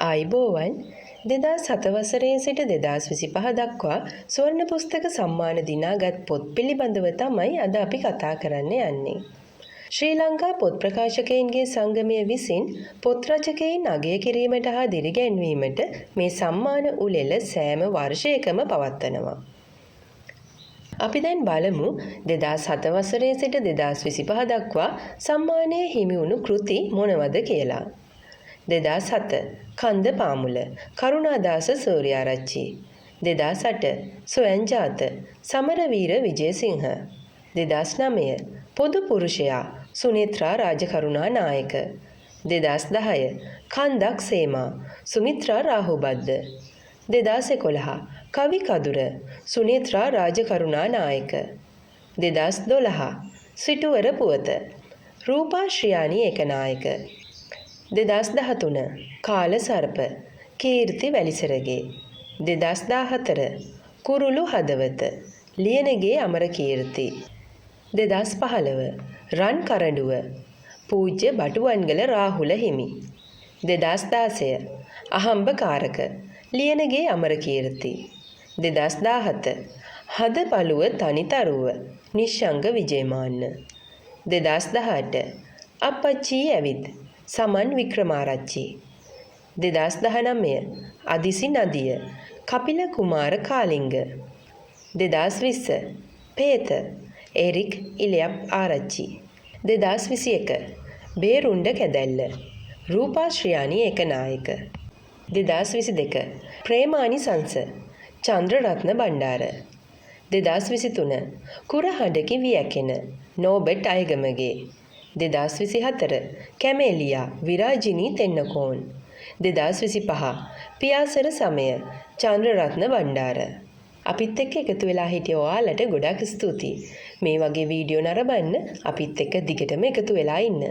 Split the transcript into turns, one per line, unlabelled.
ආයිබෝවන් 2007 වසරේ සිට 2025 දක්වා ස්වර්ණ පුස්තක සම්මාන දිනාගත් පොත් පිළිබඳව තමයි අද අපි කතා කරන්න යන්නේ. ශ්‍රී ලංකා පොත් ප්‍රකාශකයින්ගේ සංගමය විසින් පොත් රචකයින් අගය කිරීමට හා දිරිගැන්වීමට මේ සම්මාන උළෙල සෑම වර්ෂයකම පවත්වනවා. අපි දැන් බලමු 2007 වසරේ සිට 2025 දක්වා සම්මානය හිමි වුණු කෘති මොනවද කියලා. 2007 කන්ද පාමුල කරුණාදාස සූර්යාරච්චි. 2008 සොයන්ජාත සමරවීර විජේසිංහ. 2009 පොදු පුරුෂයා සුනේත්‍රා රාජකරුණා නායක. 2010 කන්දක් සේමා සුමිත්‍රා රාහුබද්ද. 2011 කවි කදුර සුනේත්‍රා රාජකරුණා නායක. 2012 සිටුවර පුවත රූපා ශ්‍රියානි ඒකනායක. 2013 කාල සර්ප කීර්ති වැලිසරගේ. 2014 කුරුළු හදවත ලියනගේ අමරකීර්ති. 2015 රන් කරඬුව පූජ්‍ය බටුවන්ගල රාහුල හිමි. 2016 අහම්බ කාරක ලියනගේ අමරකීර්ති. 2017 හද පළුව තනිතරුව නිශ්ශංග විජේමාන්න. 2018 අපච්චී ඇවිත් සමන් වික්‍රමාරච්චි. 2019 අදිසි නදිය කපිල කුමාර කාලිංග. 2020 පේත එරික් ඉලයප් ආරච්චි. 2021 බේරුණ්ඩ කැදැල්ල රූපා ශ්‍රියානි ඒකනායක. 2022 ප්‍රේමානි සංස චන්ද්‍රරත්න බණ්ඩාර. 2023 කුරහඬකි වියැකෙන නෝබට් අයගමගේ. 2024 කැමේලියා විරාජිනී තෙන්නකෝන්. 2025 පියාසර සමය චන්ද්‍රරත්න බණ්ඩාර. අපිත් එක්ක එකතු වෙලා හිටිය ඔයාලට ගොඩාක් ස්තුතියි. මේ වගේ වීඩියෝ නරඹන්න අපිත් එක්ක දිගටම එකතු වෙලා ඉන්න.